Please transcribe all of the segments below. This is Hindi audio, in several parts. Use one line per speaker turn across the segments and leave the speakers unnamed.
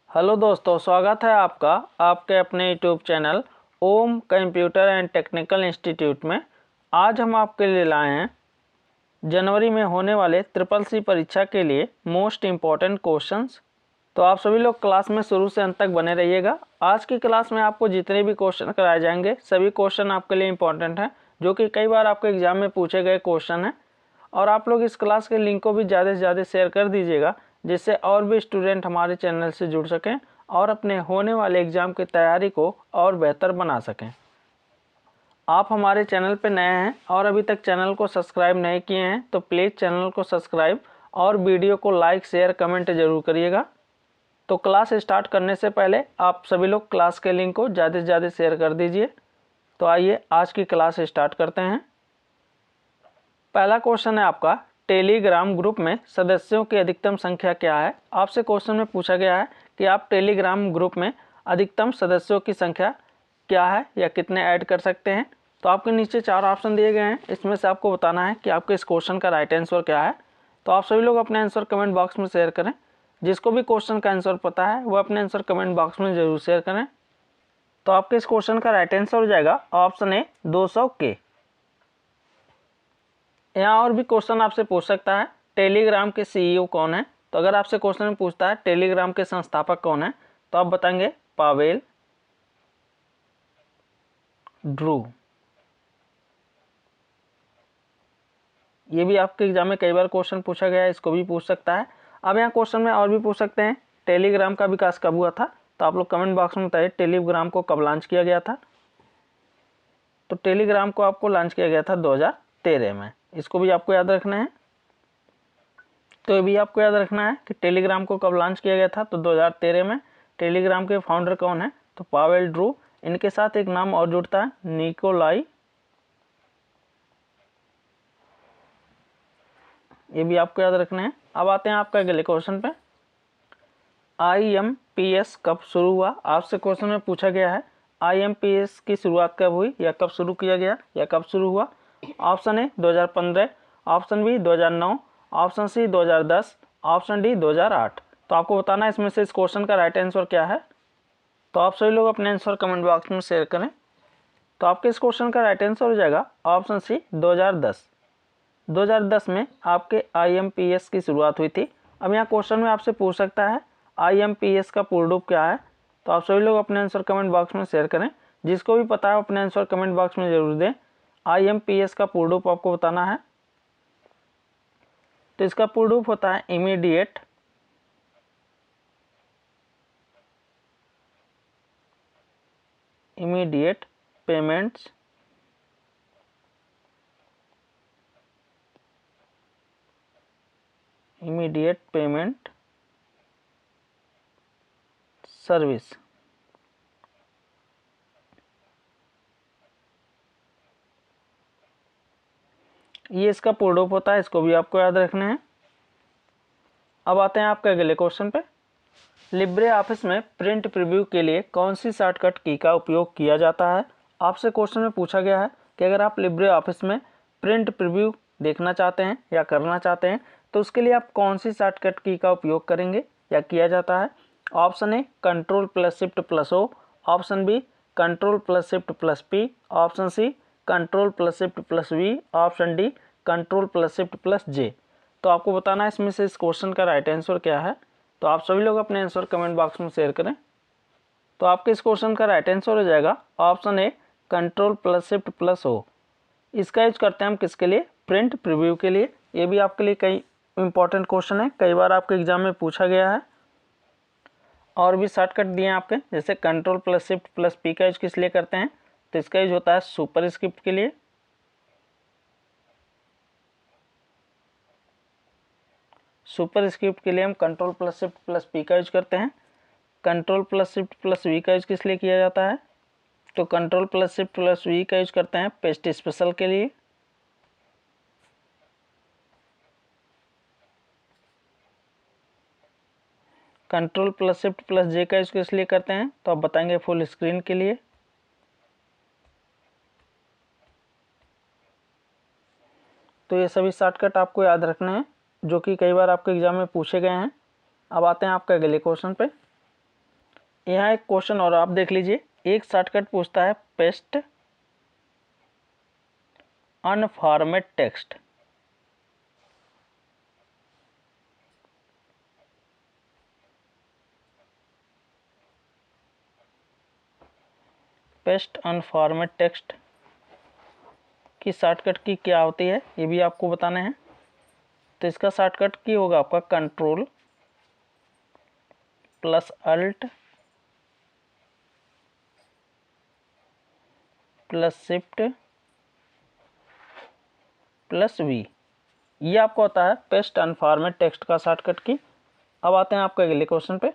हेलो दोस्तों, स्वागत है आपका आपके अपने YouTube channel Om computer and technical institute में। आज हम आपके लिए लाए हैं जनवरी में होने वाले ट्रिपल सी परीक्षा के लिए मोस्ट इम्पॉर्टेंट क्वेश्चंस। तो आप सभी लोग क्लास में शुरू से अंत तक बने रहिएगा। आज की क्लास में आपको जितने भी क्वेश्चन कराए जाएंगे सभी क्वेश्चन आपके लिए इम्पॉर्टेंट हैं, जो कि कई बार आपके एग्जाम में पूछे गए क्वेश्चन हैं। और आप लोग इस क्लास के लिंक को भी ज़्यादा से ज़्यादा शेयर कर दीजिएगा, जिससे और भी स्टूडेंट हमारे चैनल से जुड़ सकें और अपने होने वाले एग्ज़ाम की तैयारी को और बेहतर बना सकें। आप हमारे चैनल पर नए हैं और अभी तक चैनल को सब्सक्राइब नहीं किए हैं तो प्लीज़ चैनल को सब्सक्राइब और वीडियो को लाइक शेयर कमेंट ज़रूर करिएगा। तो क्लास स्टार्ट करने से पहले आप सभी लोग क्लास के लिंक को ज़्यादा से ज़्यादा शेयर कर दीजिए। तो आइए आज की क्लास स्टार्ट करते हैं। पहला क्वेश्चन है आपका, टेलीग्राम ग्रुप में सदस्यों की अधिकतम संख्या क्या है। आपसे क्वेश्चन में पूछा गया है कि आप टेलीग्राम ग्रुप में अधिकतम सदस्यों की संख्या क्या है या कितने ऐड कर सकते हैं। तो आपके नीचे 4 ऑप्शन दिए गए हैं, इसमें से आपको बताना है कि आपके इस क्वेश्चन का राइट आंसर क्या है। तो आप सभी लोग अपने आंसर कमेंट बॉक्स में शेयर करें। जिसको भी क्वेश्चन का आंसर पता है वो अपने आंसर कमेंट बॉक्स में जरूर शेयर करें। तो आपके इस क्वेश्चन का राइट आंसर हो जाएगा ऑप्शन ए 200 के। यहाँ और भी क्वेश्चन आपसे पूछ सकता है, टेलीग्राम के सीईओ कौन है। तो अगर आपसे क्वेश्चन में पूछता है टेलीग्राम के संस्थापक कौन है, तो आप बताएंगे पावेल ड्रू। ये भी आपके एग्जाम में कई बार क्वेश्चन पूछा गया है, इसको भी पूछ सकता है। अब यहाँ क्वेश्चन में और भी पूछ सकते हैं, टेलीग्राम का विकास कब हुआ था। तो आप लोग कमेंट बॉक्स में बताइए टेलीग्राम को कब लॉन्च किया गया था। तो टेलीग्राम को आपको लॉन्च किया गया था 2013 में। इसको भी आपको याद रखना है। तो ये भी आपको याद रखना है कि टेलीग्राम को कब लॉन्च किया गया था, तो 2013 में। टेलीग्राम के फाउंडर कौन है, तो पावेल ड्रू। इनके साथ एक नाम और जुड़ता है, निकोलाई। ये भी आपको याद रखना है। अब आते हैं आपका अगले क्वेश्चन पे, IMPS कब शुरू हुआ। आपसे क्वेश्चन में पूछा गया है IMPS की शुरुआत कब हुई या कब शुरू किया गया या कब शुरू हुआ। Option A 2015, option B 2009, option C 2010, option D 2008। तो आपको बताना है इसमें से इस क्वेश्चन का राइट आंसर क्या है। तो आप सभी लोग अपने आंसर कमेंट बॉक्स में शेयर करें। तो आपके इस क्वेश्चन का राइट आंसर हो जाएगा ऑप्शन सी 2010। 2010 में आपके IMPS की शुरुआत हुई थी। अब यहाँ क्वेश्चन में आपसे पूछ सकता है IMPS का पूर्ण रूप क्या है। तो आप सभी लोग अपने आंसर कमेंट बॉक्स में शेयर करें। जिसको भी पता है अपने आंसर कमेंट बॉक्स में जरूर दें। IMPS का पूर्ण रूप आपको बताना है। तो इसका पूर्ण रूप होता है immediate payments immediate payment service. ये इसका पूर्ण रूप होता है, इसको भी आपको याद रखना है। अब आते हैं आपके अगले क्वेश्चन पे, लिब्रे ऑफिस में प्रिंट प्रीव्यू के लिए कौन सी शॉर्टकट की का उपयोग किया जाता है। आपसे क्वेश्चन में पूछा गया है कि अगर आप लिब्रे ऑफिस में प्रिंट प्रीव्यू देखना चाहते हैं या करना चाहते हैं तो उसके लिए आप कौन सी शॉर्टकट की का उपयोग करेंगे या किया जाता है। Option A Ctrl+Shift+O, option B Ctrl+Shift+P, option C Ctrl+Shift+V, option D Ctrl+Shift+J। तो आपको बताना है इसमें से इस क्वेश्चन का राइट आंसर क्या है। तो आप सभी लोग अपने आंसर कमेंट बॉक्स में शेयर करें। तो आपके इस क्वेश्चन का राइट आंसर हो जाएगा ऑप्शन ए Ctrl+Shift+O। इसका यूज करते हैं हम किसके लिए, प्रिंट प्रीव्यू के लिए। ये भी आपके लिए कई इंपॉर्टेंट क्वेश्चन है, कई बार आपके एग्जाम में पूछा गया है। और भी शॉर्टकट दिए हैं आपके, जैसे Ctrl+Shift+P का यूज किस लिए करते हैं, तो इसका यूज होता है सुपर स्क्रिप्ट के लिए। सुपर स्क्रिप्ट के लिए हम Ctrl+Shift+P का यूज करते हैं। Ctrl+Shift+V का यूज किस लिए किया जाता है, तो Ctrl+Shift+V का यूज करते हैं पेस्ट स्पेशल के लिए। Ctrl+Shift+J का यूज किस लिए करते हैं, तो आप बताएंगे फुल स्क्रीन के लिए। तो ये सभी शॉर्टकट आपको याद रखने हैं, जो कि कई बार आपके एग्जाम में पूछे गए हैं। अब आते हैं आपके अगले क्वेश्चन पे, यहाँ एक क्वेश्चन और आप देख लीजिए, एक शॉर्टकट पूछता है paste unformat text. Paste unformat text की शॉर्टकट की क्या होती है ये भी आपको बताना है। तो इसका शॉर्टकट की होगा आपका control plus alt plus shift plus V, ये आपको होता है पेस्ट अनफॉर्मेट टेक्स्ट का शॉर्टकट की। अब आते हैं आपके अगले क्वेश्चन पे।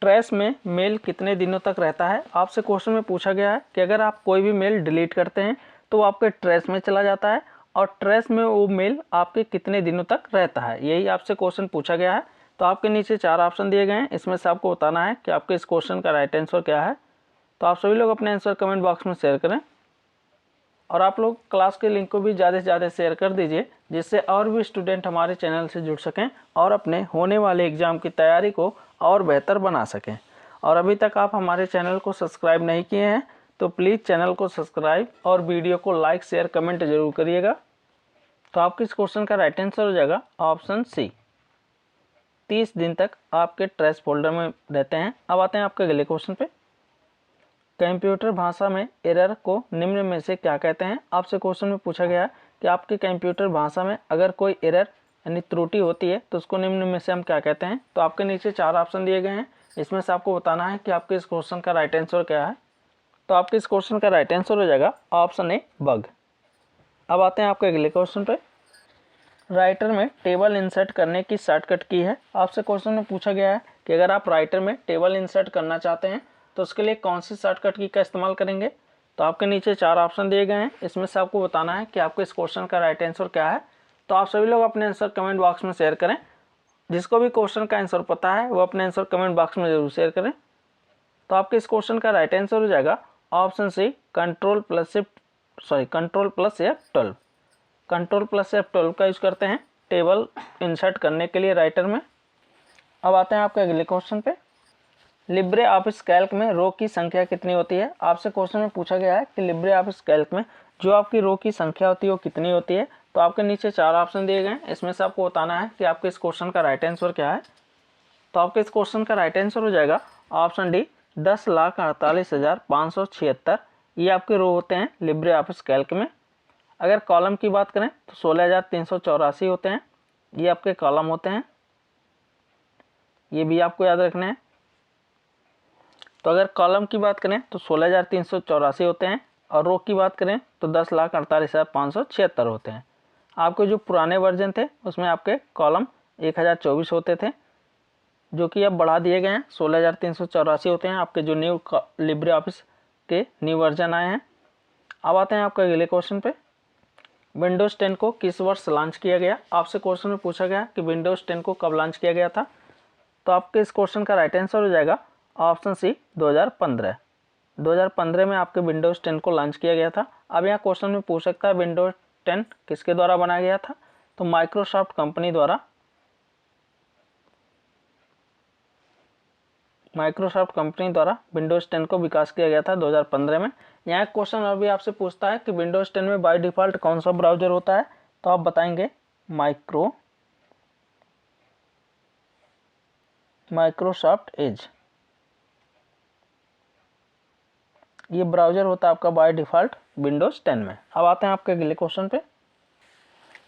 ट्रेस में मेल कितने दिनों तक रहता है? आपसे क्वेश्चन में पूछा गया है कि अगर आप कोई भी मेल डिलीट करते हैं तो वो आपके ट्रेस में चला जाता है, और ट्रेस में वो मेल आपके कितने दिनों तक रहता है, यही आपसे क्वेश्चन पूछा गया है। तो आपके नीचे 4 ऑप्शन दिए गए हैं, इसमें से आपको बताना है कि आपके इस क्वेश्चन का राइट आंसर क्या है। तो आप सभी लोग अपने आंसर कमेंट बॉक्स में शेयर करें, और आप लोग क्लास के लिंक को भी ज़्यादा से ज़्यादा शेयर कर दीजिए, जिससे और भी स्टूडेंट हमारे चैनल से जुड़ सकें और अपने होने वाले एग्ज़ाम की तैयारी को और बेहतर बना सकें। और अभी तक आप हमारे चैनल को सब्सक्राइब नहीं किए हैं तो प्लीज़ चैनल को सब्सक्राइब और वीडियो को लाइक शेयर कमेंट जरूर करिएगा। तो आपके इस क्वेश्चन का राइट आंसर हो जाएगा ऑप्शन सी, 30 दिन तक आपके ट्रेस फोल्डर में रहते हैं। अब आते हैं आपके अगले क्वेश्चन पे। कंप्यूटर भाषा में एरर को निम्न में से क्या कहते हैं? आपसे क्वेश्चन में पूछा गया कि आपके कंप्यूटर भाषा में अगर कोई एरर यानी त्रुटि होती है तो उसको निम्न में से हम क्या कहते हैं? तो आपके नीचे 4 ऑप्शन दिए गए हैं, इसमें से आपको बताना है कि आपके इस क्वेश्चन का राइट आंसर क्या है। तो आपके इस क्वेश्चन का राइट आंसर हो जाएगा ऑप्शन ए, बग। अब आते हैं आपके अगले क्वेश्चन पे। राइटर में टेबल इंसर्ट करने की शॉर्टकट की है। आपसे क्वेश्चन में पूछा गया है कि अगर आप राइटर में टेबल इंसर्ट करना चाहते हैं तो उसके लिए कौन सी शॉर्टकट की का इस्तेमाल करेंगे? तो आपके नीचे 4 ऑप्शन दिए गए हैं, इसमें से आपको बताना है कि आपके इस क्वेश्चन का राइट आंसर क्या है। तो आप सभी लोग अपने आंसर कमेंट बॉक्स में शेयर करें। जिसको भी क्वेश्चन का आंसर पता है वो अपने आंसर कमेंट बॉक्स में जरूर शेयर करें। तो आपके इस क्वेश्चन का राइट आंसर हो जाएगा option C, control plus F12। Control plus F12 का यूज करते हैं टेबल इंसर्ट करने के लिए राइटर में। अब आते हैं आपके अगले क्वेश्चन पे। लिब्रे ऑफिस कैल्क में रो की संख्या कितनी होती है? आपसे क्वेश्चन में पूछा गया है कि लिब्रे ऑफिस कैल्क में जो आपकी रो की संख्या होती है वो कितनी होती है। तो आपके नीचे 4 ऑप्शन दिए गए हैं, इसमें से आपको बताना है कि आपके इस क्वेश्चन का राइट आंसर क्या है। तो आपके इस क्वेश्चन का राइट आंसर हो जाएगा ऑप्शन डी, 10,48,576। ये आपके रो होते हैं लिब्रे ऑफिस कैल्क में। अगर कॉलम की बात करें तो 16,384 होते हैं, ये आपके कॉलम होते हैं, ये भी आपको याद रखना है। तो अगर कॉलम की बात करें तो 16,384 होते हैं, और रो की बात करें तो 10,48,576 होते हैं। आपके जो पुराने वर्जन थे उसमें आपके कॉलम 1024 होते थे, जो कि अब बढ़ा दिए गए हैं, 16,384 होते हैं आपके जो न्यू लिब्रे ऑफिस के न्यू वर्जन आए हैं। अब आते हैं आपके अगले क्वेश्चन पे। विंडोज़ 10 को किस वर्ष लॉन्च किया गया? आपसे क्वेश्चन में पूछा गया कि विंडोज़ 10 को कब लॉन्च किया गया था। तो आपके इस क्वेश्चन का राइट आंसर हो जाएगा ऑप्शन सी, 2015। 2015 में आपके विंडोज़ 10 को लॉन्च किया गया था। अब यहाँ क्वेश्चन में पूछ सकता है विंडोज़ 10 किसके द्वारा बनाया गया था? तो माइक्रोसॉफ्ट कंपनी द्वारा विंडोज़ 10 को विकास किया गया था 2015 में। यहाँ एक क्वेश्चन और भी आपसे पूछता है कि विंडोज़ 10 में बाय डिफ़ॉल्ट कौन सा ब्राउज़र होता है? तो आप बताएंगे माइक्रोसॉफ्ट एज, ये ब्राउज़र होता है आपका बाय डिफ़ॉल्ट विंडोज़ 10 में। अब आते हैं आपके अगले क्वेश्चन पे।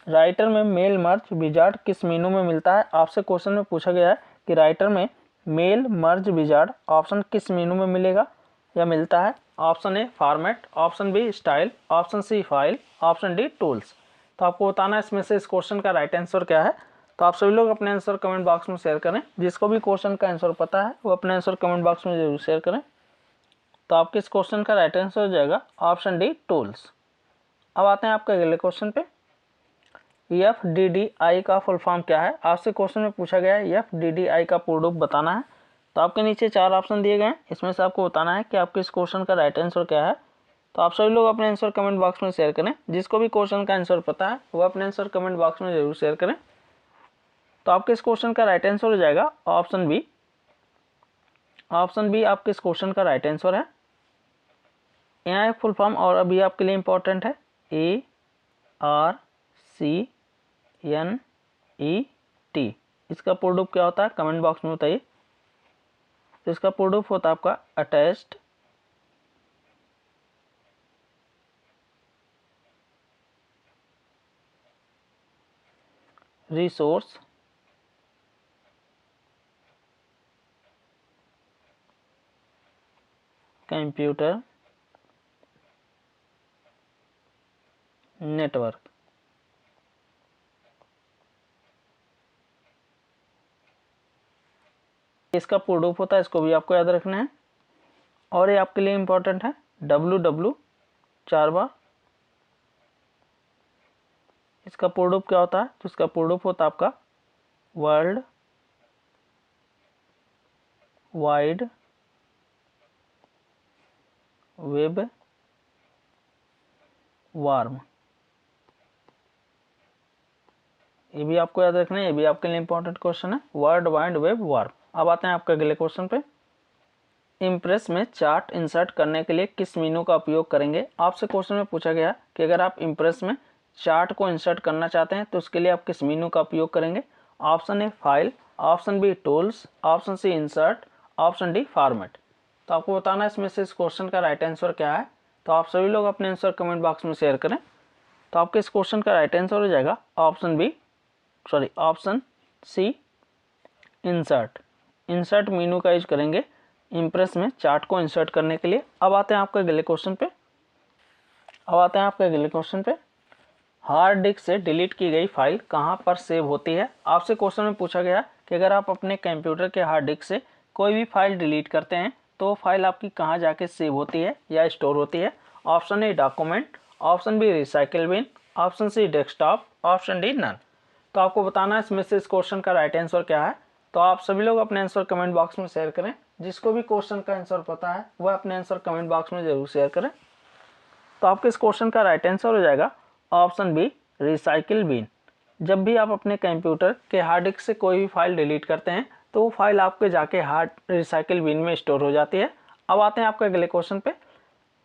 राइटर में मेल मर्ज विजार्ड किस मेनू में मिलता है? आपसे क्वेश्चन में पूछा गया है कि राइटर में मेल मर्ज विजार्ड ऑप्शन किस मेनू में मिलेगा या मिलता है? Option A format, option B style, option C file, option D tools. तो आपको बताना है इसमें से इस क्वेश्चन का राइट आंसर क्या है। तो आप सभी लोग अपने आंसर कमेंट बॉक्स में शेयर करें। जिसको भी क्वेश्चन का आंसर पता है वो अपने आंसर कमेंट बॉक्स में जरूर शेयर करें। तो आपके इस क्वेश्चन का राइट आंसर हो जाएगा ऑप्शन डी टूल्स। अब आते हैं आपके अगले क्वेश्चन पे। FDDI का फुल फॉर्म क्या है? आपसे क्वेश्चन में पूछा गया है FDDI का पूर्ण रूप बताना है। तो आपके नीचे 4 ऑप्शन दिए गए हैं, इसमें से आपको बताना है कि आपके इस क्वेश्चन का राइट आंसर क्या है। तो आप सभी लोग अपने आंसर कमेंट बॉक्स में शेयर करें। जिसको भी क्वेश्चन का आंसर पता है वो अपने आंसर कमेंट बॉक्स में जरूर शेयर करें। तो आपके इस क्वेश्चन का राइट आंसर हो जाएगा ऑप्शन बी, ऑप्शन बी आपके इस क्वेश्चन का राइट आंसर है। यहाँ एक फुल फॉर्म और अभी आपके लिए इम्पोर्टेंट है, ARCNET। इसका पूर्ण रूप क्या होता है कमेंट बॉक्स में बताइए। तो इसका पूर्ण रूप होता है आपका अटैच्ड रिसोर्स कंप्यूटर नेटवर्क। इसका पूर्ण रूप होता है, इसको भी आपको याद रखना है। और ये आपके लिए इंपॉर्टेंट है, WW 4 बार। इसका पूर्ण रूप क्या होता है, तो इसका पूर्ण रूप होता है आपका वर्ल्ड वाइड वेब वार्म। ये भी आपको याद रखना है, ये भी आपके लिए इंपॉर्टेंट क्वेश्चन है, वर्ल्ड वाइड वेब वार्म। अब आते हैं आपके अगले क्वेश्चन पे। इम्प्रेस में चार्ट इंसर्ट करने के लिए किस मेनू का उपयोग करेंगे। आपसे क्वेश्चन में पूछा गया कि अगर आप इम्प्रेस में चार्ट को इंसर्ट करना चाहते हैं तो उसके लिए आप किस मेनू का उपयोग करेंगे। Option A file, option B tools, option C insert, option D format. तो आपको बताना है इसमें से इस क्वेश्चन का राइट आंसर क्या है। तो आप सभी लोग अपने आंसर कमेंट बॉक्स में शेयर करें। तो आपके इस क्वेश्चन का राइट आंसर हो जाएगा option C insert. Insert menu का यूज करेंगे इम्प्रेस में चार्ट को इंसर्ट करने के लिए। अब आते हैं आपके अगले क्वेश्चन पे। हार्ड डिस्क से डिलीट की गई फाइल कहां पर सेव होती है। आपसे क्वेश्चन में पूछा गया कि अगर आप अपने कंप्यूटर के हार्ड डिस्क से कोई भी फाइल डिलीट करते हैं तो फाइल आपकी कहां जाके सेव होती है या स्टोर होती है। Option A document, option B recycle bin, option C desktop, option D none. तो आपको बताना है इसमें से इस क्वेश्चन का राइट आंसर क्या है। तो आप सभी लोग अपने आंसर कमेंट बॉक्स में शेयर करें। जिसको भी क्वेश्चन का आंसर पता है वह अपने आंसर कमेंट बॉक्स में जरूर शेयर करें। तो आपके इस क्वेश्चन का राइट आंसर हो जाएगा ऑप्शन बी रिसाइकिल बिन। जब भी आप अपने कंप्यूटर के हार्ड डिस्क से कोई भी फाइल डिलीट करते हैं तो वो फाइल आपके जाके हार्ड रिसाइकिल बिन में स्टोर हो जाती है। अब आते हैं आपके अगले क्वेश्चन पे।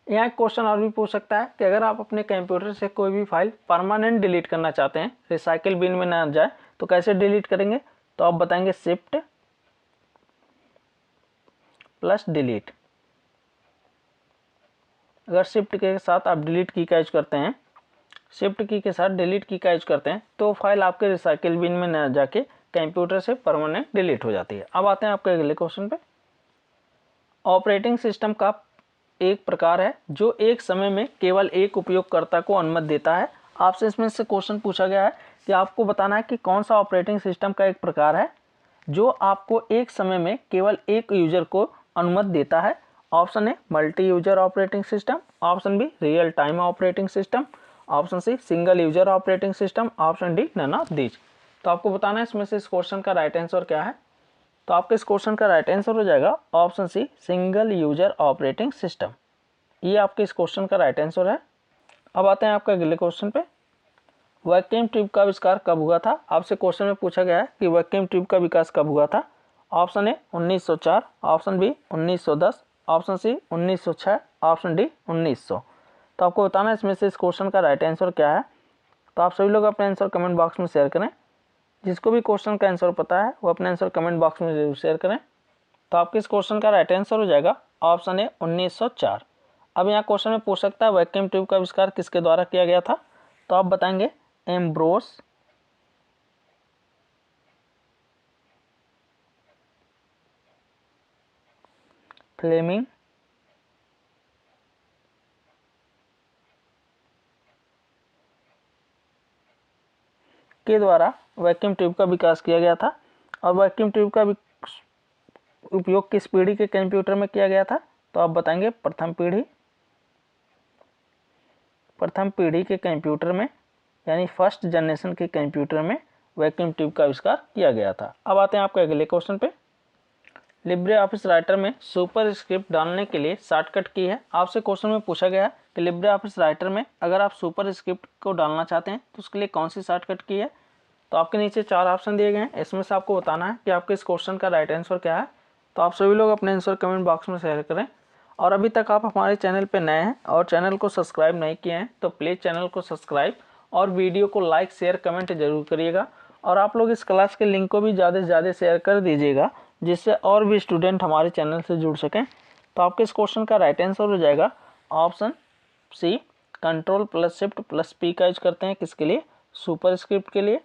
यहाँ एक क्वेश्चन और भी पूछ सकता है कि अगर आप अपने कंप्यूटर से कोई भी फाइल परमानेंट डिलीट करना चाहते हैं, रिसाइकिल बिन में ना जाए, तो कैसे डिलीट करेंगे। तो आप बताएंगे शिफ्ट प्लस डिलीट। अगर शिफ्ट के साथ आप डिलीट की का यूज करते हैं, शिफ्ट की के साथ डिलीट की का यूज करते हैं तो फाइल आपके रिसाइकिल बिन में ना जाके कंप्यूटर से परमानेंट डिलीट हो जाती है। अब आते हैं आपके अगले क्वेश्चन पे। ऑपरेटिंग सिस्टम का एक प्रकार है जो एक समय में केवल एक उपयोगकर्ता को अनुमति देता है। आपसे इसमें से क्वेश्चन पूछा गया है कि आपको बताना है कि कौन सा ऑपरेटिंग सिस्टम का एक प्रकार है जो आपको एक समय में केवल एक यूजर को अनुमति देता है। Option A multi user operating system, option B real time operating system, option C single user operating system, option D none of these. तो आपको बताना है इसमें से इस क्वेश्चन का राइट आंसर क्या है। तो आपके इस क्वेश्चन का राइट आंसर हो जाएगा option C single user operating system. ये आपके इस क्वेश्चन का राइट आंसर है। अब आते हैं आपके अगले क्वेश्चन पे। वैक्यूम ट्यूब का आविष्कार कब हुआ था। आपसे क्वेश्चन में पूछा गया है कि वैक्यूम ट्यूब का विकास कब हुआ था। Option A 1904, option B 1910, option C 1906, option D 1900। तो आपको बताना है इसमें से इस क्वेश्चन का राइट आंसर क्या है। तो आप सभी लोग अपने आंसर कमेंट बॉक्स में शेयर करें। जिसको भी क्वेश्चन का आंसर पता है वो अपने आंसर कमेंट बॉक्स में जरूर शेयर करें। तो आपके इस क्वेश्चन का राइट आंसर हो जाएगा ऑप्शन ए 1904। अब यहाँ क्वेश्चन में पूछ सकता है वैक्यूम ट्यूब का आविष्कार किसके द्वारा किया गया था। तो आप बताएंगे एम्ब्रोस फ्लेमिंग के द्वारा वैक्यूम ट्यूब का विकास किया गया था। और वैक्यूम ट्यूब का उपयोग किस पीढ़ी के कंप्यूटर में किया गया था। तो आप बताएंगे प्रथम पीढ़ी के कंप्यूटर में, यानी फर्स्ट जनरेशन के कंप्यूटर में वैक्यूम ट्यूब का आविष्कार किया गया था। अब आते हैं आपके अगले क्वेश्चन पे। लिब्रे ऑफिस राइटर में सुपर स्क्रिप्ट डालने के लिए शॉर्टकट की है। आपसे क्वेश्चन में पूछा गया कि लिब्रे ऑफिस राइटर में अगर आप सुपर स्क्रिप्ट को डालना चाहते हैं तो उसके लिए कौन सी शॉर्टकट की है। तो आपके नीचे 4 ऑप्शन दिए गए हैं, इसमें से आपको बताना है कि आपके इस क्वेश्चन का राइट आंसर क्या है। तो आप सभी लोग अपने आंसर कमेंट बॉक्स में शेयर करें। और अभी तक आप हमारे चैनल पर नए हैं और चैनल को सब्सक्राइब नहीं किए हैं तो प्लीज़ चैनल को सब्सक्राइब और वीडियो को लाइक शेयर कमेंट जरूर करिएगा। और आप लोग इस क्लास के लिंक को भी ज़्यादा से ज़्यादा शेयर कर दीजिएगा, जिससे और भी स्टूडेंट हमारे चैनल से जुड़ सकें। तो आपके इस क्वेश्चन का राइट आंसर हो जाएगा option C, control plus shift plus P का यूज करते हैं किसके लिए, सुपर स्क्रिप्ट के लिए।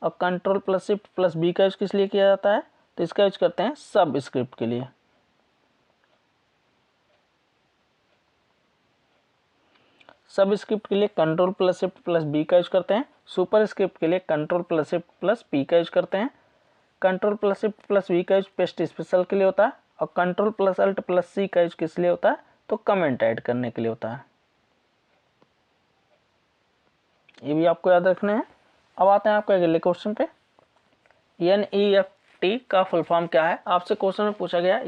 और control plus shift plus B का यूज किस लिए किया जाता है, तो इसका यूज करते हैं सब स्क्रिप्ट के लिए। सब स्क्रिप्ट के लिए control plus shift plus B का यूज करते हैं, सुपर स्क्रिप्ट के लिए control plus shift plus P का यूज करते हैं। Control plus shift plus V का यूज पेस्ट स्पेशल के लिए होता है और control plus alt plus C का यूज किस लिए होता है, तो कमेंट ऐड करने के लिए होता है। ये भी आपको याद रखना है। अब आते हैं आपके अगले क्वेश्चन पे। NEFT का फुल फॉर्म क्या है, आपसे क्वेश्चन में पूछा गया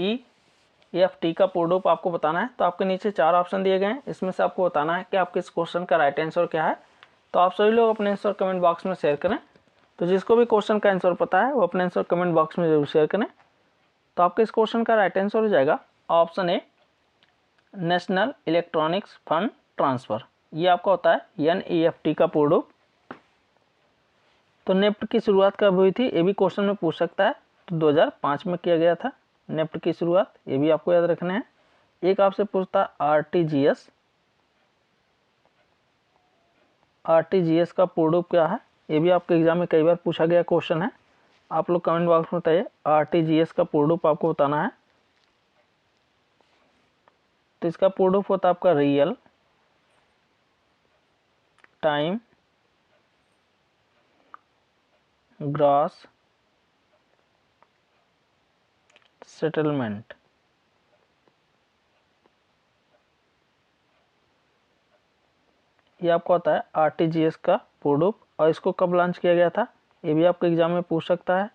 NEFT का पूर्ण रूप आपको बताना है। तो आपके नीचे 4 ऑप्शन दिए गए हैं, इसमें से आपको बताना है कि आपके इस क्वेश्चन का राइट आंसर क्या है। तो आप सभी लोग अपने आंसर कमेंट बॉक्स में शेयर करें। तो जिसको भी क्वेश्चन का आंसर पता है वो अपने आंसर कमेंट बॉक्स में जरूर शेयर करें। तो आपके इस क्वेश्चन का राइट आंसर हो जाएगा option A, national electronics fund transfer. ये आपका होता है NEFT का पूर्ण रूप। तो नेफ्ट की शुरुआत कब हुई थी, ये भी क्वेश्चन में पूछ सकता है। तो 2005 में किया गया था नेफ्ट की शुरुआत, ये भी आपको याद रखना है। एक आपसे पूछता RTGS का पूर्ण रूप क्या है, ये भी आपके एग्जाम में कई बार पूछा गया क्वेश्चन है। आप लोग कमेंट बॉक्स में बताइए RTGS का पूर्ण रूप आपको बताना है। तो इसका पूर्ण रूप होता है आपका रियल टाइम ग्रॉस सेटलमेंट। ये आपको आता है RTGS का पूर्ण रूप। और इसको कब लॉन्च किया गया था, ये भी आपके एग्जाम में पूछ सकता है।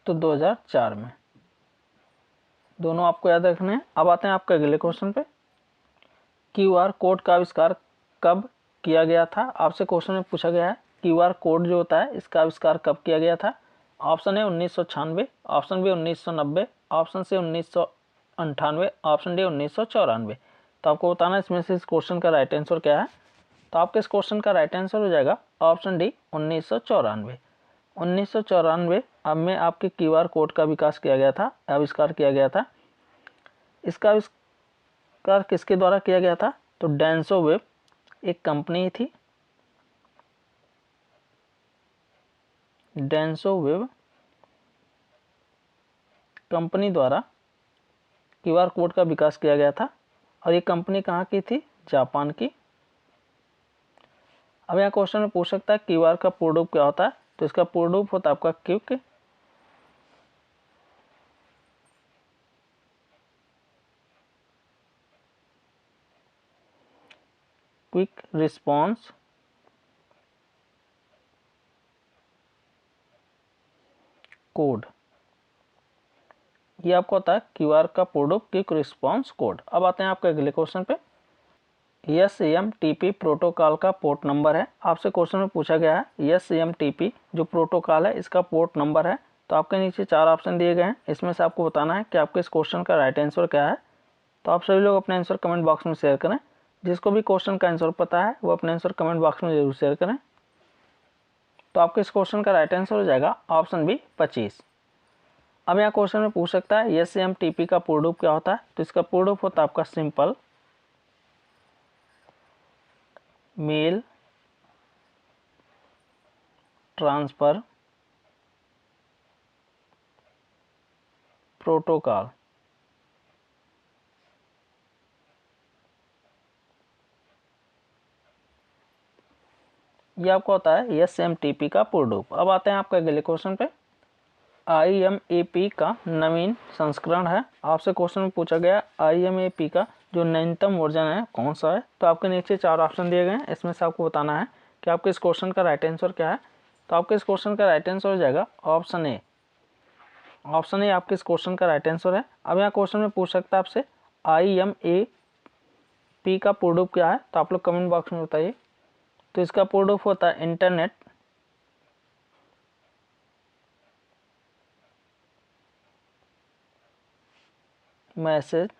तो 2004 में। दोनों आपको याद रखने हैं। अब आते हैं आपके अगले क्वेश्चन पे। QR कोड का आविष्कार कब किया गया था, आपसे क्वेश्चन में पूछा गया है QR कोड जो होता है इसका आविष्कार कब किया गया था। ऑप्शन है 1996, option B 1990, option C 1998, option D 1994। तो आपको बताना है इसमें से इस क्वेश्चन का राइट आंसर क्या है। तो आपके इस क्वेश्चन का राइट आंसर हो जाएगा ऑप्शन डी 1994। 1994 में आपके QR कोड का विकास किया गया था, आविष्कार किया गया था। इसका आविष्कार किसके द्वारा किया गया था, तो डेंसोवेब एक कंपनी थी। डेंसोवेब कंपनी द्वारा QR कोड का विकास किया गया था। और ये कंपनी कहाँ की थी, जापान की। अब यहाँ क्वेश्चन में पूछ सकता है QR का पूर्ण रूप क्या होता है, तो इसका पूर्ण रूप होता है आपका क्विक रिस्पॉन्स कोड। ये आपको होता है QR का पूर्ण रूप क्विक रिस्पॉन्स कोड। अब आते हैं आपके अगले क्वेश्चन पे। SAMTP प्रोटोकॉल का पोर्ट नंबर है, आपसे क्वेश्चन में पूछा गया है SAMTP जो प्रोटोकॉल है इसका पोर्ट नंबर है। तो आपके नीचे 4 ऑप्शन दिए गए हैं, इसमें से आपको बताना है कि आपके इस क्वेश्चन का राइट आंसर क्या है। तो आप सभी लोग अपने आंसर कमेंट बॉक्स में शेयर करें। जिसको भी क्वेश्चन का आंसर पता है वो अपने आंसर कमेंट बॉक्स में जरूर शेयर करें। तो आपके इस क्वेश्चन का राइट आंसर हो जाएगा ऑप्शन बी 25। अब यहाँ क्वेश्चन में पूछ सकता है SAMTP का पूर्ण रूप क्या होता है, तो इसका पूर्ण रूप होता है आपका सिंपल मेल ट्रांसफर प्रोटोकॉल। ये आपको होता है SAMTP का पूर्ण रूप। अब आते हैं आपके अगले क्वेश्चन पे। IMAP का नवीन संस्करण है, आपसे क्वेश्चन में पूछा गया IMAP का जो नवीनतम वर्जन है कौन सा है। तो आपके नीचे 4 ऑप्शन दिए गए हैं, इसमें से आपको बताना है कि आपके इस क्वेश्चन का राइट आंसर क्या है। तो आपके इस क्वेश्चन का राइट आंसर हो जाएगा ऑप्शन ए। ऑप्शन ए आपके इस क्वेश्चन का राइट आंसर है। अब यहाँ क्वेश्चन में पूछ सकता है आपसे IMAP का पूर्ण रूप क्या है, तो आप लोग कमेंट बॉक्स में बताइए। तो इसका पूर्ण रूप होता है इंटरनेट मैसेज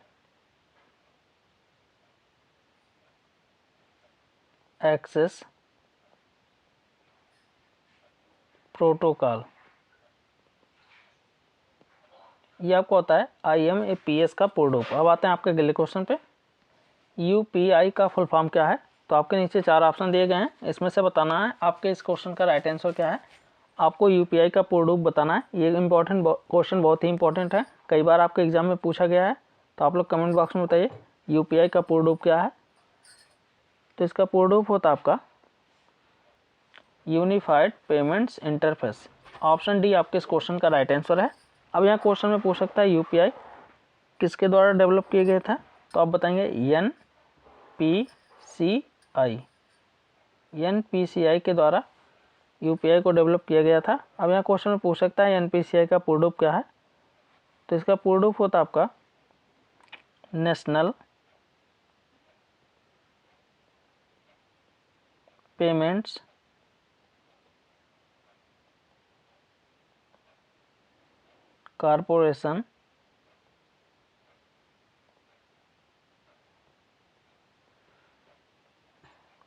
एक्सेस प्रोटोकॉल, ये आपको होता है IMAPS का पूर्ण रूप। अब आते हैं आपके अगले क्वेश्चन पे। UPI का फुल फॉर्म क्या है? तो आपके नीचे 4 ऑप्शन दिए गए हैं, इसमें से बताना है आपके इस क्वेश्चन का राइट आंसर क्या है। आपको UPI का पूर्ण रूप बताना है। ये इंपॉर्टेंट क्वेश्चन, बहुत ही इंपॉर्टेंट है, कई बार आपके एग्जाम में पूछा गया है। तो आप लोग कमेंट बॉक्स में बताइए UPI का पूर्ण रूप क्या है। तो इसका पूर्ण रूप होता है आपका unified payments interface. Option D आपके इस क्वेश्चन का राइट आंसर है। अब यहाँ क्वेश्चन में पूछ सकता है UPI किसके द्वारा डेवलप किए गए थे? तो आप बताएंगे NPCI के द्वारा UPI को डेवलप किया गया था। अब यहाँ क्वेश्चन में पूछ सकता है NPCI का पूर्ण रूप क्या है? तो इसका पूर्ण रूप होता है आपका national payments corporation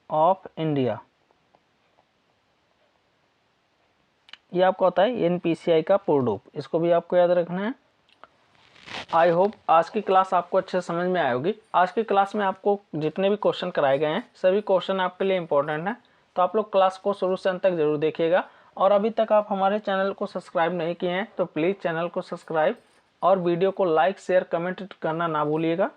of India. ये आपका होता है NPCI का पूर्ण रूप, इसको भी आपको याद रखना है। आई होप आज की क्लास आपको अच्छे से समझ में आई होगी। आज की क्लास में आपको जितने भी क्वेश्चन कराए गए हैं सभी क्वेश्चन आपके लिए इंपॉर्टेंट हैं, तो आप लोग क्लास को शुरू से अंत तक जरूर देखिएगा। और अभी तक आप हमारे चैनल को सब्सक्राइब नहीं किए हैं तो प्लीज़ चैनल को सब्सक्राइब और वीडियो को लाइक शेयर कमेंट करना ना भूलिएगा।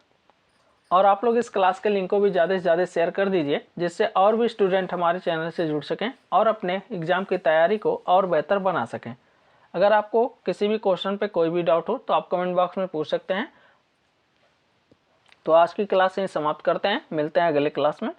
और आप लोग इस क्लास के लिंक को भी ज़्यादा से ज़्यादा शेयर कर दीजिए, जिससे और भी स्टूडेंट हमारे चैनल से जुड़ सकें और अपने एग्ज़ाम की तैयारी को और बेहतर बना सकें। अगर आपको किसी भी क्वेश्चन पे कोई भी डाउट हो तो आप कमेंट बॉक्स में पूछ सकते हैं। तो आज की क्लास यहीं समाप्त करते हैं, मिलते हैं अगले क्लास में।